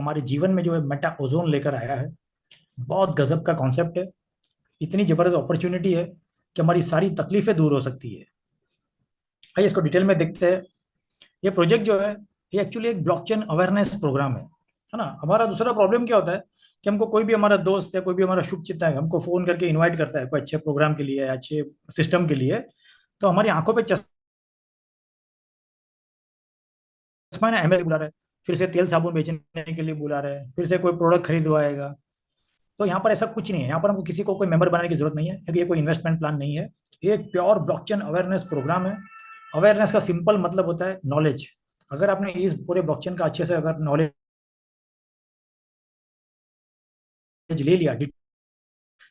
हमारे जीवन में जो है मेटा ओजोन लेकर आया है। बहुत गजब का कॉन्सेप्ट है। इतनी जबरदस्त अपॉर्चुनिटी है कि हमारी सारी तकलीफें दूर हो सकती है। आइए इसको डिटेल में देखते हैं। ये प्रोजेक्ट जो है, ये एक्चुअली एक ब्लॉकचेन अवेयरनेस प्रोग्राम है ना। हमारा दूसरा प्रॉब्लम क्या होता है कि हमको कोई भी हमारा दोस्त या कोई भी हमारा शुभचिंतक है, हमको फोन करके इनवाइट करता है कोई अच्छे प्रोग्राम के लिए या अच्छे सिस्टम के लिए। तो हमारी आंखों पे चश्मा है ना, एमएल बुला रहा है, फिर से तेल साबुन बेचने के लिए बुला रहा है, फिर से कोई प्रोडक्ट खरीदवाएगा। तो यहाँ पर ऐसा कुछ नहीं है। यहाँ पर हमको किसी को कोई मेंबर बनाने की जरूरत नहीं है, क्योंकि ये कोई इन्वेस्टमेंट प्लान नहीं है। ये एक प्योर ब्लॉकचेन अवेयरनेस प्रोग्राम है। अवेयरनेस का सिंपल मतलब होता है नॉलेज। अगर आपने इस पूरे ब्लॉकचेन का अच्छे से अगर नॉलेज ले लिया, तो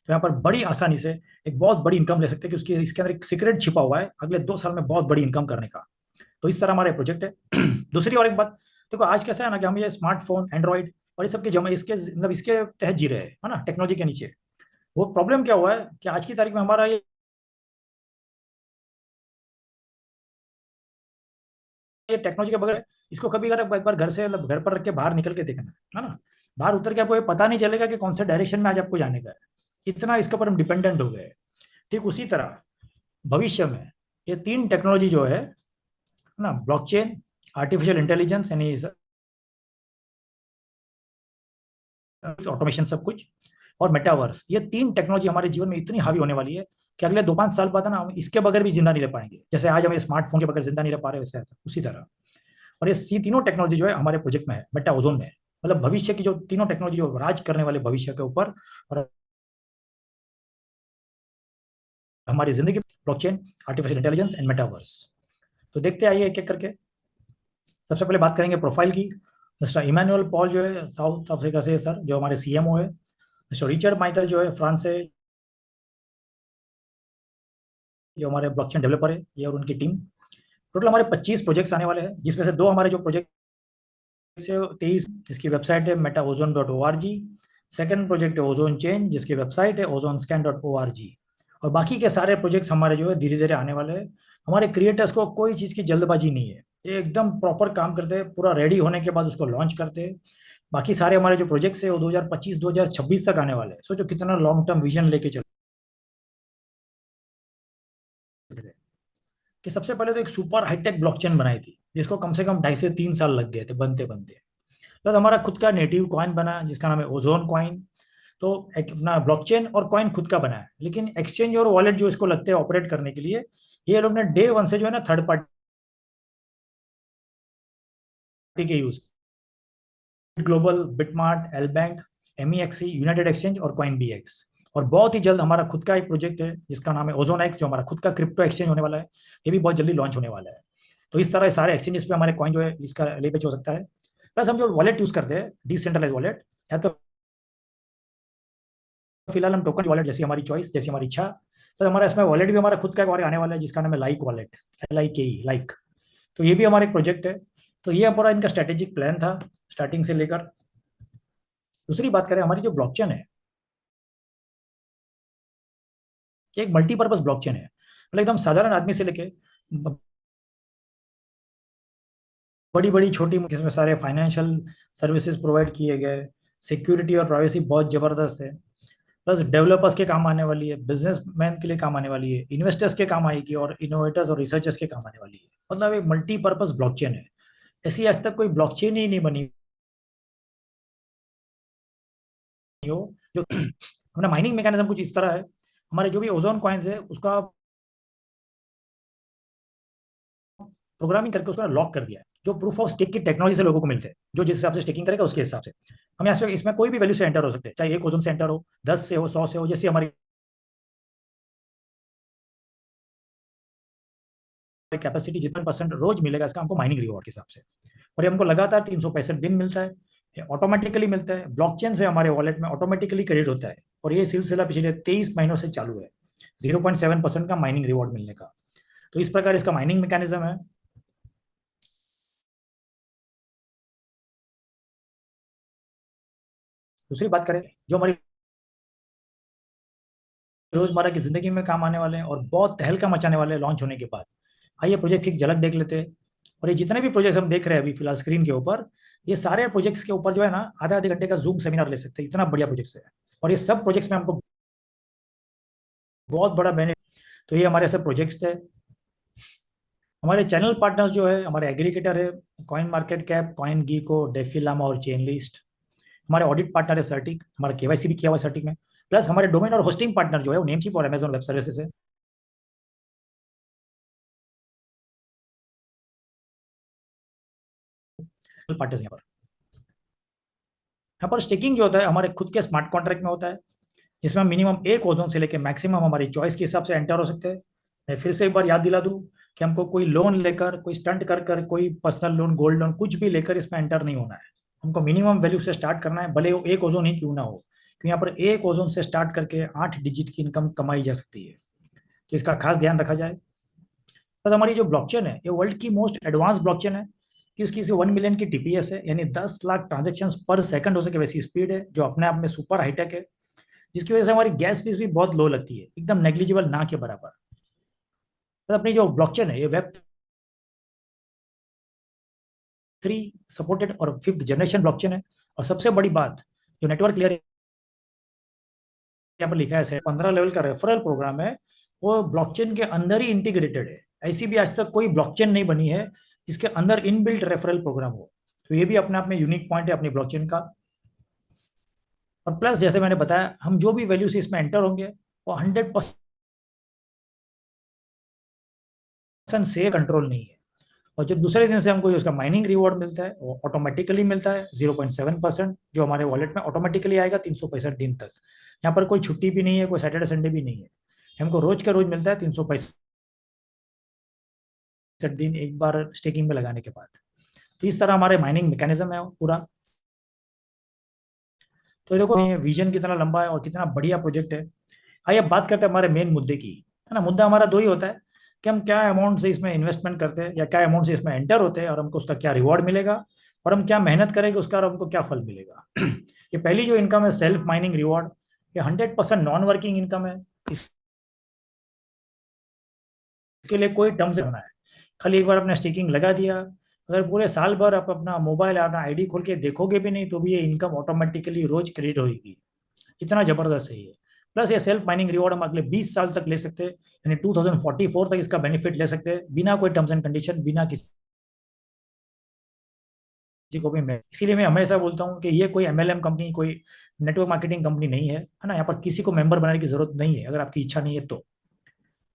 यहाँ पर बड़ी आसानी से एक बहुत बड़ी इनकम ले सकते हैं, कि उसकी इसके अंदर एक सीक्रेट छिपा हुआ है अगले 2 साल में बहुत बड़ी इनकम करने का। तो इस तरह हमारा प्रोजेक्ट है। दूसरी और एक बात, देखो आज कैसा है ना कि हम ये स्मार्टफोन एंड्रॉइड और ये सब के जमा इसके मतलब इसके तहत जी रहे हैं, है ना, टेक्नोलॉजी के नीचे। वो प्रॉब्लम क्या हुआ है कि आज की तारीख में हमारा ये टेक्नोलॉजी के बगैर इसको कभी अगर एक बार घर से मतलब घर पर रख के बाहर निकल के देखना है ना, बाहर उतर के आपको ये पता नहीं चलेगा कि कौन से डायरेक्शन में आज आपको जाने का है। इतना इसके ऊपर हम डिपेंडेंट हो गए हैं। ठीक उसी तरह भविष्य में ये तीन टेक्नोलॉजी जो है ना, ब्लॉकचेन, आर्टिफिशियल इंटेलिजेंस यानी ऑटोमेशन सब कुछ, और मेटावर्स, ये तीन टेक्नोलॉजी हमारे जीवन में इतनी हावी होने वाली है कि अगले 2-5 साल बाद है ना, हम इसके बगैर भी जिंदा नहीं रह पाएंगे। जैसे आज हम स्मार्टफोन के बगैर जिंदा नहीं रह पा रहे, वैसे उसी तरह। और ये तीनों टेक्नोलॉजी जो है हमारे प्रोजेक्ट में है, मेटा ओजोन में है। मतलब भविष्य की जो तीनों टेक्नोलॉजी जो राज करने वाले भविष्य के ऊपर और हमारी जिंदगी, blockchain, artificial intelligence and metaverse. तो देखते आइए एक एक करके। सबसे पहले बात करेंगे प्रोफाइल की। मिस्टर इमानुअल पॉल जो है साउथ अफ्रीका से सर, जो हमारे सीएमओ है। मिस्टर रिचर्ड माइकल जो है फ्रांस से, जो हमारे ब्लॉकचेन डेवलपर है, ये और उनकी टीम। टोटल हमारे 25 प्रोजेक्ट्स आने वाले हैं, जिसमें से दो हमारे जो प्रोजेक्ट से 23, जिसकी वेबसाइट है metaozone.org। सेकंड प्रोजेक्ट है ओजोन चेन, जिसकी वेबसाइट है ozonscan.org। और बाकी के सारे प्रोजेक्ट्स हमारे जो है धीरे धीरे आने वाले हैं। हमारे क्रिएटर्स को कोई चीज़ की जल्दबाजी नहीं है, ये एकदम प्रॉपर काम करते हैं, पूरा रेडी होने के बाद उसको लॉन्च करते हैं। बाकी सारे हमारे जो प्रोजेक्ट्स है वो 2025-2026 तक आने वाले हैं। सोचो कितना लॉन्ग टर्म विजन लेके चल रहे हैं। कि सबसे पहले तो एक सुपर हाईटेक ब्लॉकचेन बनाई थी, जिसको कम से कम 2.5 से 3 साल लग गए थे बनते बनते। प्लस हमारा खुद का नेटिव कॉइन बना, जिसका नाम है ओजोन कॉइन। तो एक अपना ब्लॉकचेन और कॉइन खुद का बना है, लेकिन एक्सचेंज और वॉलेट जो इसको लगते हैं ऑपरेट करने के लिए, ये लोग ने डे वन से जो है ना थर्ड पार्टी के use, global, BitMart, L bank, MEXC, united exchange और कॉइन बी एक्स। और बहुत ही जल्द हमारा खुद का एक प्रोजेक्ट है जिसका नाम है ओजोन एक्स, जो हमारा खुद का क्रिप्टो एक्सचेंज होने वाला है। ये भी बहुत जल्दी लॉन्च होने वाला है। तो इस तरह सारे एक्सचेंजेस पे हमारे कॉइन जो है इसका ले बेच हो सकता है। प्लस हम जो वॉलेट यूज करते हैं, डिसेंट्रलाइज वॉलेट, या तो फिलहाल हम टोकन वॉलेट, जैसी हमारी चॉइस, जैसी हमारी इच्छा। तो हमारा इसमें वॉलेट भी हमारा खुद का एक और आने वाला है, जिसका नाम है लाइक वॉलेट, LIKE, लाइक। तो ये भी हमारा एक प्रोजेक्ट है। तो ये पूरा इनका स्ट्रेटेजिक प्लान था स्टार्टिंग से लेकर। दूसरी बात करें, हमारी जो ब्लॉकचेन है, ये एक मल्टीपर्पज ब्लॉकचेन है। मतलब एकदम साधारण आदमी से लेके बड़ी बड़ी छोटी, इसमें सारे फाइनेंशियल सर्विसेज प्रोवाइड किए गए। सिक्योरिटी और प्राइवेसी बहुत जबरदस्त है। प्लस डेवलपर्स के काम आने वाली है, बिजनेसमैन के लिए काम आने वाली है, इन्वेस्टर्स के काम आएगी, और इनोवेटर्स और रिसर्चर्स के काम आने वाली है। मतलब एक मल्टीपर्पज ब्लॉकचेन है। ऐसी आज तक कोई ब्लॉकचेन ही नहीं बनी हो जो अपना माइनिंग मैकेनिज्म कुछ इस तरह है। हमारे जो भी ओजोन कॉइन्स है उसका प्रोग्रामिंग करके उसको लॉक कर दिया है, जो प्रूफ ऑफ स्टेक की टेक्नोलॉजी से लोगों को मिलते हैं। जो जिस हिसाब से स्टेकिंग करेगा उसके हिसाब से हम यहाँ से इसमें कोई भी वैल्यू से एंटर हो सकते हैं, चाहे 1 ओजोन से एंटर हो, 10 से हो, 100 से हो, जैसी हमारी कैपेसिटी, जितना परसेंट रोज मिलेगा इसका हमको माइनिंग रिवॉर्ड के हिसाब से। और ये हमको लगातार 365 दिन मिलता है, ऑटोमेटिकली मिलता है। ब्लॉकचेन से हमारे वॉलेट में ऑटोमेटिकली क्रेडिट होता है, और ये सिलसिला पिछले 23 महीनों से चालू है, 0.7% का माइनिंग रिवॉर्ड मिलने का। तो इस प्रकार इसका माइनिंग मैकेनिज्म है। दूसरी बात करें, जो हमारी रोजमर्रा की जिंदगी में काम आने वाले हैं और बहुत तहलका मचाने वाले हैं लॉन्च होने के बाद। आइए प्रोजेक्ट की एक झलक देख लेते हैं। और ये जितने भी प्रोजेक्ट हम देख रहे हैं अभी फिलहाल स्क्रीन के ऊपर, ये सारे प्रोजेक्ट्स के ऊपर जो है ना आधा आधे घंटे का जूम सेमिनार ले सकते हैं, इतना बढ़िया प्रोजेक्ट्स है। और ये सब प्रोजेक्ट्स में हमको बहुत बड़ा बेनिफिट। तो ये हमारे सब प्रोजेक्ट्स थे। हमारे चैनल पार्टनर्स जो है हमारे एग्रीगेटर है, कॉइन मार्केट कैप, कॉइन गीको, डेफिलामा और चेन लिस्ट। हमारे ऑडिट पार्टनर है सर्टिक, हमारा केवाईसी भी किया हुआ है सर्टिक में। प्लस हमारे डोमेन और होस्टिंग पार्टनर जो है वो नेमचीप और अमेजॉन वेब सर्विसेज है। पार्टनर्स यहाँ पर स्टेकिंग जो होता है हमारे खुद के स्मार्ट कॉन्ट्रैक्ट में होता है, जिसमें हम मिनिमम एक ओजोन से लेकर मैक्सिमम हमारी चॉइस के हिसाब से एंटर हो सकते हैं। मैं फिर से एक बार याद दिला दूं कि हमको कोई लोन लेकर, कोई स्टंट कर कर, कोई पर्सनल लोन, गोल्ड लोन, कुछ भी लेकर इसमें एंटर नहीं होना है। हमको मिनिमम वैल्यू से स्टार्ट करना है, भले वो एक ओजोन ही क्यों ना हो, क्योंकि यहाँ पर एक ओजोन से स्टार्ट करके 8 डिजिट की इनकम कमाई जा सकती है। तो इसका खास ध्यान रखा जाए। बस हमारी जो ब्लॉकचेन है ये वर्ल्ड की मोस्ट एडवांस ब्लॉकचेन है, कि उसकी 1 मिलियन की टीपीएस है, यानी 10 लाख ट्रांजेक्शन पर सेकंड हो सके वैसी स्पीड है, जो अपने आप में सुपर हाईटेक है। जिसकी वजह से हमारी गैस फीस भी बहुत लो लगती है, एकदम नेग्लिजिबल ना के बराबर। तो अपनी जो ब्लॉकचेन है ये Web3 सपोर्टेड और 5th जनरेशन ब्लॉकचेन है। और सबसे बड़ी बात, जो नेटवर्क लेयर यहाँ पर लिखा है 15 लेवल का रेफरल प्रोग्राम है, वो ब्लॉकचेन के अंदर ही इंटीग्रेटेड है। ऐसी भी आज तक कोई ब्लॉकचेन नहीं बनी है जिसके अंदर इनबिल्ट रेफरल प्रोग्राम हो। तो ये भी अपने आप में यूनिक पॉइंट है अपनी ब्लॉकचेन का। और प्लस जैसे मैंने बताया, हम जो भी वैल्यू से इसमें एंटर होंगे वो 100% से कंट्रोल नहीं है। और जो दूसरे दिन से हमको उसका माइनिंग रिवॉर्ड मिलता है वो ऑटोमेटिकली मिलता है 0.7%, जो हमारे वॉलेट में ऑटोमेटिकली आएगा 365 दिन तक। यहाँ पर कोई छुट्टी भी नहीं है, कोई सैटरडे संडे भी नहीं है। हमको रोज का रोज मिलता है 365 दिन, एक बार स्टेकिंग में लगाने के बाद। तो इस तरह हमारे माइनिंग मैकेनिज्म है पूरा। तो देखो ये विजन कितना लंबा है और कितना बढ़िया प्रोजेक्ट है। आइए अब बात करते हैं हमारे मेन मुद्दे की, है ना। मुद्दा हमारा दो ही होता है कि हम क्या अमाउंट से इसमें इन्वेस्टमेंट करते हैं या क्या अमाउंट से इसमें एंटर होते हैं और हमको उसका क्या रिवॉर्ड मिलेगा, और हम क्या मेहनत करेंगे उसका और हमको क्या फल मिलेगा। ये पहली जो इनकम है सेल्फ माइनिंग रिवॉर्ड, ये 100% नॉन वर्किंग इनकम है। इसके लिए कोई टर्म्स होना है, खाली एक बार अपने स्टेकिंग लगा दिया, अगर पूरे साल भर आप अपना मोबाइल अपना आईडी खोल के देखोगे भी नहीं तो भी ये इनकम ऑटोमेटिकली रोज क्रेडिट होगी। इतना जबरदस्त है ये। प्लस ये सेल्फ माइनिंग रिवॉर्ड हम अगले 20 साल तक ले सकते हैं, यानी 2044 तक इसका बेनिफिट ले सकते हैं बिना कोई टर्म्स एंड कंडीशन, बिना किसी को भी। मैं इसीलिए मैं हमेशा बोलता हूँ कि ये कोई एमएलएम कंपनी, कोई नेटवर्क मार्केटिंग कंपनी नहीं है ना। यहाँ पर किसी को मेंबर बनाने की जरूरत नहीं है अगर आपकी इच्छा नहीं है तो।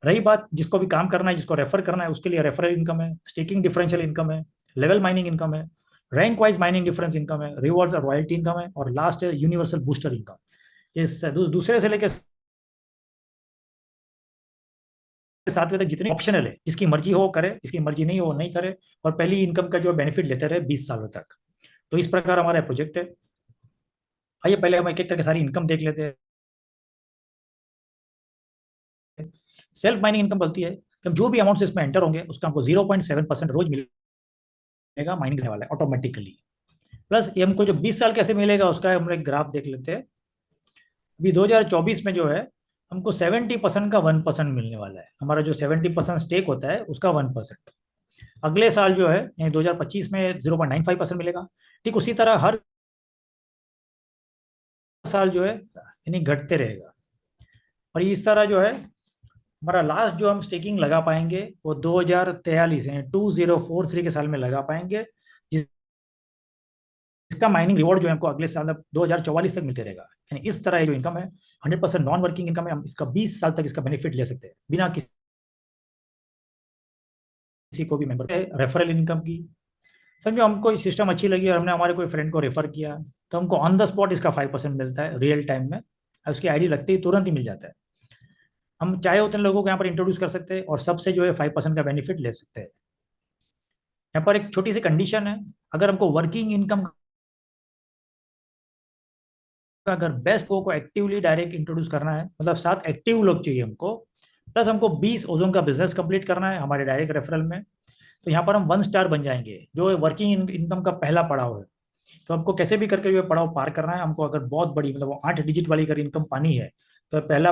रही बात जिसको भी काम करना है, जिसको रेफर करना है, उसके लिए रेफरल इनकम है, स्टेकिंग डिफरेंशियल इनकम है, लेवल माइनिंग इनकम है, rank wise mining difference income है, रिवॉर्ड्स और रॉयल्टी इनकम है, और लास्ट है यूनिवर्सल बूस्टर इनकम। ये दूसरे से लेकर सातवें तक जितने ऑप्शनल है, जिसकी मर्जी हो करे, जिसकी मर्जी नहीं हो नहीं करे, और पहली इनकम का जो बेनिफिट लेते रहे 20 सालों तक। तो इस प्रकार हमारा प्रोजेक्ट है। आइए पहले हम एक एक करके सारी इनकम देख लेते हैं। सेल्फ माइनिंग इनकम बोलती है कि हम जो भी अमाउंट से इसमें एंटर होंगे उसका हमको 0.7% रोज मिलेगा, माइनिंग करने वाला है ऑटोमेटिकली। प्लस ये हमको जो 20 साल कैसे मिलेगा उसका हम एक ग्राफ देख लेते हैं। अभी 2024 में जो है हमको 70% का 1% मिलने वाला है। हमारा जो 70% स्टेक होता है उसका 1%। अगले साल जो है यानी 2025 में 0.95% मिलेगा। ठीक उसी तरह हर साल जो है यानी घटते रहेगा। और इस तरह जो है हमारा लास्ट जो हम स्टेकिंग लगा पाएंगे वो 2043 यानी 2043 के साल में लगा पाएंगे, जिसका माइनिंग रिवॉर्ड जो है हमको अगले साल 2044 तक मिलते रहेगा। यानी इस तरह जो इनकम है 100% नॉन वर्किंग इनकम है, हम इसका 20 साल तक इसका बेनिफिट ले सकते हैं बिना किसी को भी मेंबर रेफरल इनकम की। समझो हमको सिस्टम अच्छी लगी और हमने हमारे कोई फ्रेंड को रेफर किया, तो हमको ऑन द स्पॉट इसका 5% मिलता है रियल टाइम में। उसकी आईडी लगते ही तुरंत ही मिल जाता है। हम चाहे उतने लोगों को यहाँ पर इंट्रोड्यूस कर सकते हैं और सबसे जो है 5% का बेनिफिट ले सकते हैं। यहाँ पर एक छोटी सी कंडीशन है, अगर हमको वर्किंग इनकम का अगर बेस्ट को एक्टिवली डायरेक्ट इंट्रोड्यूस करना है, मतलब 7 एक्टिव लोग चाहिए हमको, प्लस हमको 20 ओजोन का बिजनेस कंप्लीट करना है हमारे डायरेक्ट रेफरल में, तो यहाँ पर हम 1 स्टार बन जाएंगे, जो वर्किंग इनकम का पहला पड़ाव है। तो हमको कैसे भी करके जो पड़ाव पार करना है, हमको अगर बहुत बड़ी मतलब 8 डिजिट वाली अगर इनकम पानी है तो पहला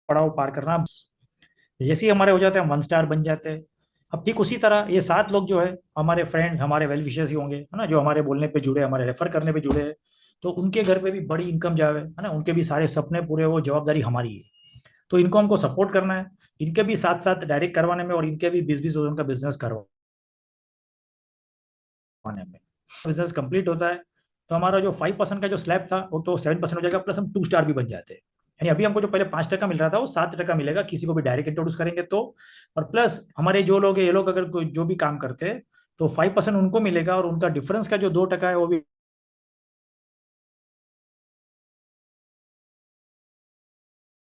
पड़ाव पार करना। जैसे ही हमारे हो जाते हैं हम 1 स्टार बन जाते हैं। अब ठीक उसी तरह ये 7 लोग जो है हमारे फ्रेंड्स, हमारे वेल विशर्स ही होंगे, है ना, जो हमारे बोलने पे जुड़े, हमारे रेफर करने पे जुड़े हैं। तो उनके घर पे भी बड़ी इनकम जावे, है ना, उनके भी सारे सपने पूरे, वो जवाबदारी हमारी है। तो इनको हमको सपोर्ट करना है, इनके भी साथ साथ डायरेक्ट करवाने में, और इनके भी 20-20 का बिजनेस करवाने में। बिजनेस कंप्लीट होता है तो हमारा जो 5% का जो स्लैब था वो तो 7% हो जाएगा, प्लस हम 2 स्टार भी बन जाते हैं। यानी अभी हमको जो पहले 5% मिल रहा था वो 7% मिलेगा किसी को भी डायरेक्ट इंट्रोड्यूस करेंगे तो। और प्लस हमारे जो लोग हैं, ये लोग अगर कोई जो भी काम करते हैं तो 5% उनको मिलेगा, और उनका डिफरेंस का जो 2% है वो भी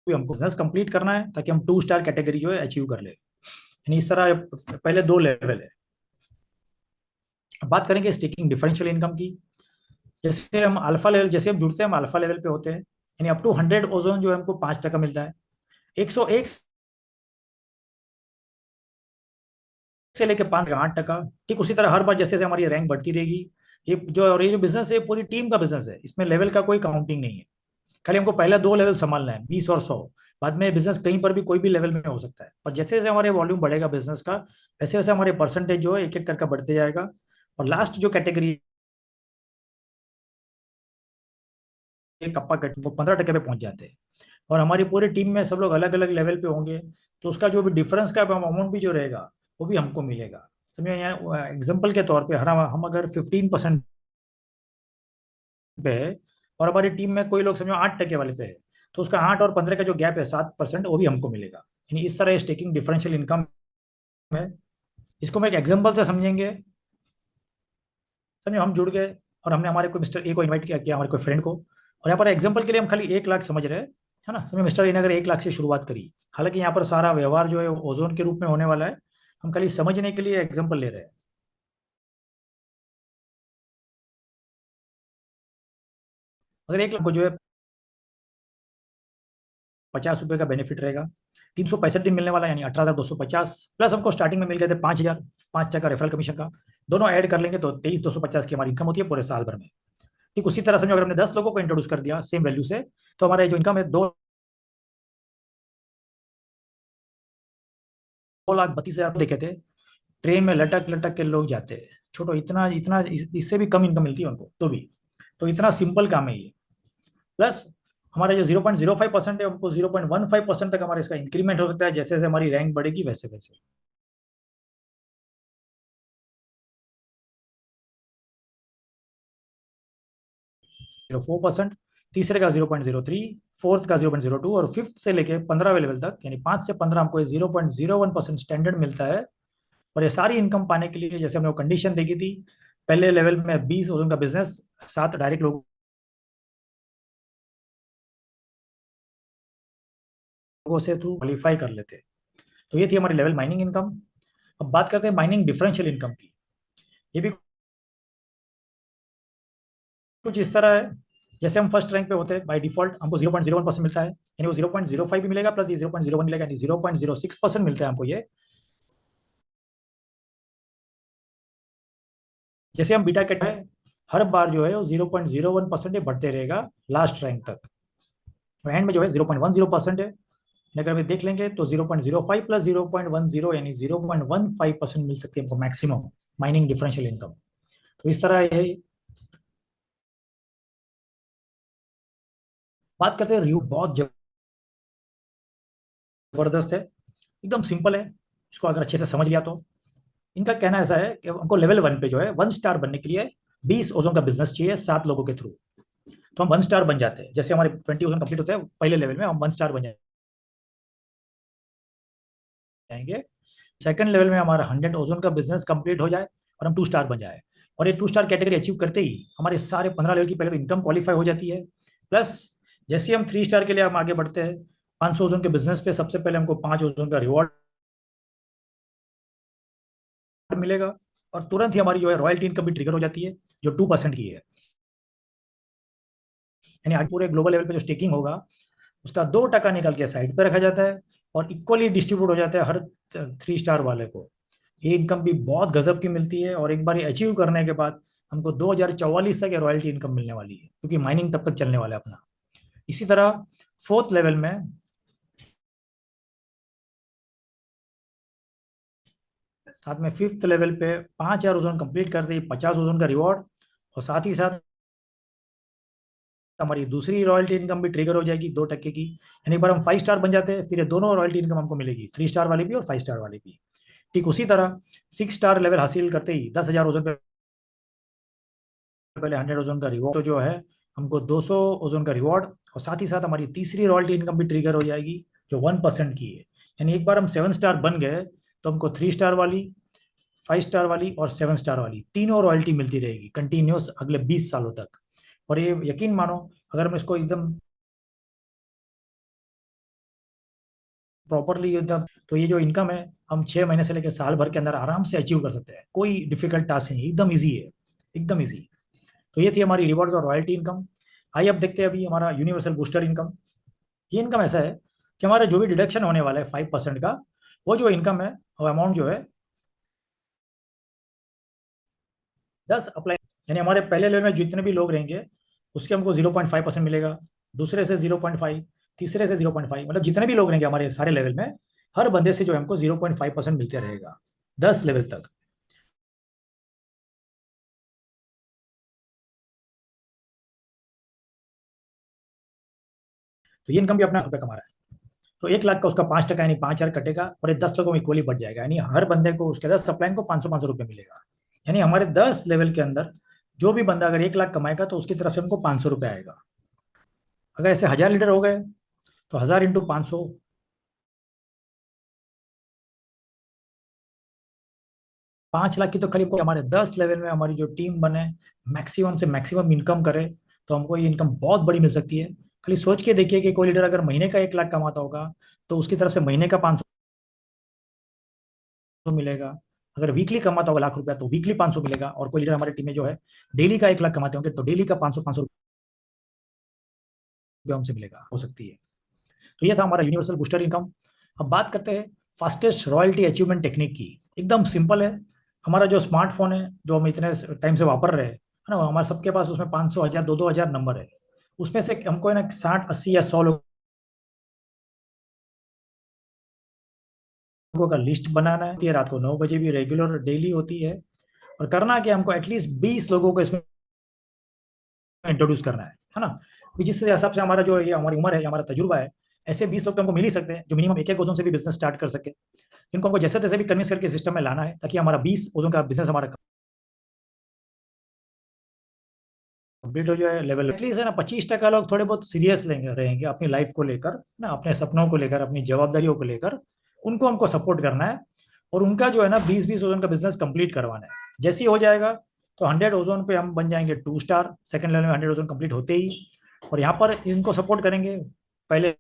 हमको बिजनेस कंप्लीट करना है, ताकि हम 2 स्टार कैटेगरी जो है अचीव कर ले। यानी इस तरह पहले 2 लेवल है। अब बात करेंगे स्टेकिंग डिफरेंशियल इनकम की। जैसे हम अल्फा लेवल, जैसे हम जुड़ते हैं, हम अल्फा लेवल पे होते हैं, यानी अप टू 100 ओजोन जो है हमको 5% मिलता है। 101 से लेके 5 8%। ठीक उसी तरह हर बार जैसे जैसे हमारी रैंक बढ़ती रहेगी, ये जो बिजनेस है पूरी टीम का बिजनेस है, इसमें लेवल का कोई काउंटिंग नहीं है। खाली हमको पहले 2 लेवल संभालना है, 20 और 100। बाद में बिजनेस कहीं पर भी कोई भी लेवल में हो सकता है, और जैसे जैसे हमारे वॉल्यूम बढ़ेगा बिजनेस का, वैसे वैसे हमारे परसेंटेज जो है एक एक करके बढ़ते जाएगा। और लास्ट जो कैटेगरी है कप्पा कट, वो 15% पे पहुंच जाते हैं। और हमारी पूरी टीम में सब लोग अलग अलग लेवल पे होंगे, तो उसका जो भी डिफरेंस का अमाउंट भी जो रहेगा वो भी हमको मिलेगा। समझो, यहाँ एग्जाम्पल के तौर पे हम अगर 15% पे है, और हमारी टीम में कोई लोग समझो 8% वाले पे है, तो उसका 8 और 15 का जो गैप है 7%, वो भी हमको मिलेगा। यानी इस तरह स्टेकिंग डिफरेंशियल इनकम है। इसको मैं एक एग्जाम्पल से समझेंगे। समझो हम जुड़ गए, और हमने हमारे कोई मिस्टर ए को इनवाइट किया हमारे कोई फ्रेंड को, और यहाँ पर एग्जाम्पल के लिए हम खाली 1 लाख समझ रहे हैं, है ना। समझो मिस्टर ए ने अगर 1 लाख से शुरुआत करी, हालांकि यहाँ पर सारा व्यवहार जो है ओजोन के रूप में होने वाला है, हम खाली समझने के लिए एग्जाम्पल ले रहे हैं। अगर 1 लाख को जो है 50 रुपये का बेनिफिट रहेगा, 365 दिन मिलने वाला, यानी 18,250, प्लस हमको स्टार्टिंग में मिल गए थे 5,000, 5 टका रेफरल कमीशन का। दोनों ऐड कर लेंगे तो 23,250 की हमारी इनकम होती है पूरे साल भर में। ठीक उसी तरह समझो अगर हमने 10 लोगों को इंट्रोड्यूस कर दिया सेम वैल्यू से, तो हमारे जो इनकम है 2,32,000 देखे थे। ट्रेन में लटक लटक के लोग जाते हैं, छोटो इतना इतना इससे भी कम इनकम मिलती है उनको तो भी। तो इतना सिंपल काम है ये। प्लस हमारा जो 0.05% है, हमको 0.15% तक हमारे इसका इंक्रीमेंट हो सकता है, जैसे जैसे हमारी रैंक बढ़ेगी वैसे वैसे। 0.4%, तीसरे का 0.03, फोर्थ का 0.02, और फिफ्थ से लेके 15वें लेवल तक, यानी 5 से 15 हमको 0.01% स्टैंडर्ड मिलता है। और ये सारी इनकम पाने के लिए जैसे हमने वो कंडीशन देखी थी, पहले लेवल में 20 उनका बिजनेस, 7 डायरेक्ट लोगों से थ्रू क्वालिफाई कर लेते। तो ये थी हमारी लेवल माइनिंग इनकम। अब बात करते हैं माइनिंग डिफरेंशियल इनकम की। ये भी कुछ इस तरह है, जैसे हम फर्स्ट रैंक पे होते हैं बाय डिफॉल्ट हमको 0.01% मिलता है, यानी वो 0.05 भी मिलेगा, प्लस ये 0.01 मिलेगा, यानी 0.06% मिलता है हमको ये। जैसे हम बीटा कैट है, हर बार जो है वो 0.01% बढ़ते रहेगा लास्ट रैंक तक। एंड में जो है 0.10% है। अगर हम देख लेंगे तो 0.05 प्लस 0.10, यानी 0.15% मिल सकती है हमको मैक्सिमम माइनिंग डिफरेंशियल इनकम। तो इस तरह ये बात करते हैं रिव्यू, बहुत जबरदस्त है, एकदम सिंपल है। इसको अगर अच्छे से समझ लिया तो इनका कहना ऐसा है कि हमको लेवल 1 पे जो है 1 स्टार बनने के लिए 20 ओजोन का बिजनेस चाहिए 7 लोगों के थ्रू। तो हम 1 स्टार बन जाते हैं, जैसे हमारे 20 ओजोन कंप्लीट होते हैं पहले लेवल में हम 1 स्टार बन जाएंगे। सेकंड लेवल में हमारा 100 ओजोन का बिजनेस कंप्लीट हो जाए और हम 2 स्टार बन जाए, और ये 2 स्टार कैटेगरी अचीव करते ही हमारे सारे 15 लेवल की पहले तो इनकम क्वालिफाई हो जाती है। प्लस जैसे हम 3 स्टार के लिए हम आगे बढ़ते हैं, 500 ओजोन के बिजनेस पे सबसे पहले हमको 5 ओजोन का रिवॉर्ड मिलेगा, और तुरंत ही हमारी जो है रॉयल्टी इनकम भी ट्रिगर हो जाती है, जो 2% की है। यानी आज पूरे ग्लोबल लेवल पे जो स्टेकिंग होगा उसका 2% निकल के साइड पे रखा जाता है, और इक्वली डिस्ट्रीब्यूट हो जाता है हर 3 स्टार वाले को। ये इनकम भी बहुत गजब की मिलती है, और एक बार ये अचीव करने के बाद हमको 2044 तक रॉयल्टी इनकम मिलने वाली है, क्योंकि माइनिंग तब तक चलने वाला है अपना। इसी तरह फोर्थ लेवल में साथ में 5th लेवल पे 5,000 ओजोन कंप्लीट कर दी, 50 ओजोन का रिवॉर्ड, और साथ ही साथ हमारी दूसरी रॉयल्टी इनकम भी ट्रिगर हो जाएगी 2% की। यानी एक बार हम 5 स्टार बन जाते हैं, फिर ये दोनों रॉयल्टी इनकम हमको मिलेगी, 3 स्टार वाली भी और 5 स्टार वाली भी। ठीक उसी तरह 6 स्टार लेवल हासिल करते ही 10,000 ओजोन पे पहले 100 ओजोन का रिवॉर्ड, तो जो है हमको 200 ओजोन का रिवॉर्ड, और साथ ही साथ हमारी तीसरी रॉयल्टी इनकम भी ट्रिगर हो जाएगी जो 1% की है। यानी एक बार हम 7 स्टार बन गए तो हमको 3 स्टार वाली, 5 स्टार वाली और 7 स्टार वाली तीनों रॉयल्टी मिलती रहेगी कंटिन्यूस अगले 20 सालों तक। और ये यकीन मानो, अगर हम इसको एकदम प्रॉपरली एकदम, तो ये जो इनकम है हम 6 महीने से लेकर साल भर के अंदर आराम से अचीव कर सकते हैं। कोई डिफिकल्ट टास्क नहीं है, एकदम ईजी है, एकदम ईजी। तो ये थी हमारी रिवॉर्ड और रॉयल्टी इनकम। आइए अब देखते हैं अभी हमारा यूनिवर्सल बूस्टर इनकम। ये इनकम ऐसा है कि हमारा जो भी डिडक्शन होने वाला है 5% का, वो जो इनकम है, वो अमाउंट जो है 10 अप्लाई, यानी हमारे पहले लेवल में जितने भी लोग रहेंगे उसके हमको 0.5% मिलेगा, दूसरे से 0.5, तीसरे से 0.5, मतलब जितने भी लोग रहेंगे हमारे सारे लेवल में, हर बंदे से जो है हमको 0.5% मिलते रहेगा 10 लेवल तक। तो ये इनकम भी अपना रुपये कमा रहा है। तो 1 लाख का उसका 5%, यानी 5,000 कटेगा, और ये 10 लोगों में इक्वली बढ़ जाएगा, यानी हर बंदे को उसके 10 सप्लाई को 500-500 रुपये मिलेगा। यानी हमारे 10 लेवल के अंदर जो भी बंदा अगर 1 लाख कमाएगा तो उसकी तरफ से हमको 500 रुपये आएगा। अगर ऐसे 1,000 लीटर हो गए तो 1,000 × 500, 5 लाख की तो खाली हमारे 10 लेवल में हमारी जो टीम बने, मैक्सिमम से मैक्सिमम इनकम करे, तो हमको ये इनकम बहुत बड़ी मिल सकती है। खाली सोच के देखिए कि कोई लीडर अगर महीने का 1 लाख कमाता होगा तो उसकी तरफ से महीने का 500 मिलेगा। अगर वीकली कमाता होगा 1 लाख रुपया तो वीकली 500 मिलेगा। और कोई लीडर हमारे टीम में जो है डेली का 1 लाख कमाते होंगे तो डेली का 500-500 रुपया हमसे मिलेगा, हो सकती है। तो ये था हमारा यूनिवर्सल बूस्टर इनकम। अब बात करते हैं फास्टेस्ट रॉयल्टी अचीवमेंट टेक्निक की। एकदम सिंपल है। हमारा जो स्मार्टफोन है जो हम इतने टाइम से वापर रहे हैं, है ना, हमारे सबके पास उसमें 500, 1,000, 2,000 नंबर है। उसमें से हमको है ना 60, 80 या 100 लोगों का लिस्ट बनाना है। रात को 9 बजे भी रेगुलर डेली होती है। और करना क्या, हमको एटलीस्ट 20 लोगों को इसमें इंट्रोड्यूस करना है ना। जिस हिसाब से हमारा जो ये हमारी उम्र है, हमारा तजुर्बा है, ऐसे 20 लोग तो हमको मिल ही सकते हैं जो मिनिमम एक एक ओजन से भी बिजनेस स्टार्ट कर सके। इनको हमको जैसे तैसे भी कन्विंस करके सिस्टम में लाना है ताकि हमारा 20 ओजन का बिजनेस हमारा कंप्लीट हो जाए लेवल। एटलीस्ट है ना 25% लोग थोड़े बहुत सीरियस लेंगे रहेंगे अपनी लाइफ को लेकर ना, अपने सपनों को लेकर, अपनी जवाबदारियों को लेकर। उनको हमको सपोर्ट करना है और उनका जो है ना 20-20 ओजन का बिजनेस कंप्लीट करवाना है। जैसे ही हो जाएगा तो 100 ओजोन पे हम बन जाएंगे 2 स्टार, सेकंड लेवल में 100 ओजोन कंप्लीट होते ही। और यहाँ पर इनको सपोर्ट करेंगे। पहले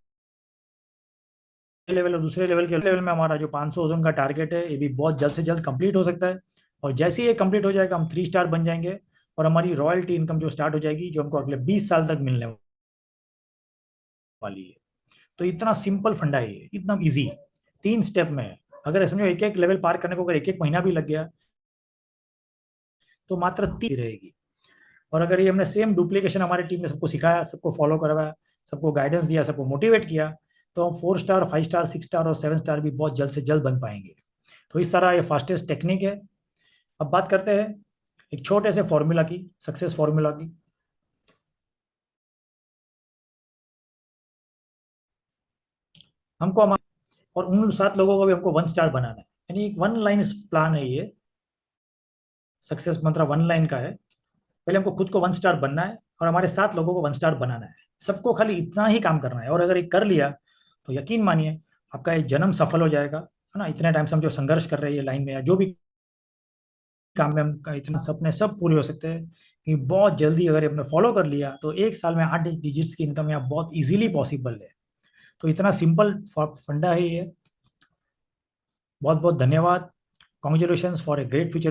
लेवल और दूसरे लेवल के लेवल में हमारा जो 500 ओजोन का टारगेट है ये भी बहुत जल्द से जल्द कंप्लीट हो सकता है। और जैसे ही ये कंप्लीट हो जाएगा हम 3 स्टार बन जाएंगे और हमारी रॉयल्टी इनकम जो स्टार्ट हो जाएगी, जो हमको अगले 20 साल तक मिलने वाली है। तो इतना सिंपल फंडा है ये, इतना इजी, 3 स्टेप में है। अगर समझो एक एक लेवल पार करने को अगर एक एक महीना भी लग गया तो मात्र 30 रहेगी। और अगर ये हमने सेम डुप्लीकेशन हमारी टीम में सबको सिखाया, सबको फॉलो करवाया, सबको गाइडेंस दिया, सबको मोटिवेट किया, तो हम 4 स्टार, 5 स्टार, 6 स्टार और 7 स्टार भी बहुत जल्द से जल्द बन पाएंगे। तो इस तरह ये फास्टेस्ट टेक्निक है। अब बात करते हैं एक छोटे से फॉर्मूला की, सक्सेस फॉर्मूला की। हमको हमारे और उन 7 लोगों को भी हमको 1 स्टार बनाना है। यानी एक 1 लाइन प्लान है ये। सक्सेस मंत्र 1 लाइन का है। पहले हमको खुद को 1 स्टार बनना है और हमारे 7 लोगों को 1 स्टार बनाना है। सबको खाली इतना ही काम करना है। और अगर ये कर लिया तो यकीन मानिए आपका ये जन्म सफल हो जाएगा, है ना। इतने टाइम से हम जो संघर्ष कर रहे हैं ये लाइन में या जो भी काम में, हम इतना सपने सब पूरे हो सकते हैं कि बहुत जल्दी अगर हमने फॉलो कर लिया तो 1 साल में 8 डिजिट्स की इनकम यहाँ बहुत इजीली पॉसिबल है। तो इतना सिंपल फंडा है ये। बहुत बहुत धन्यवाद। Congratulation for a great future.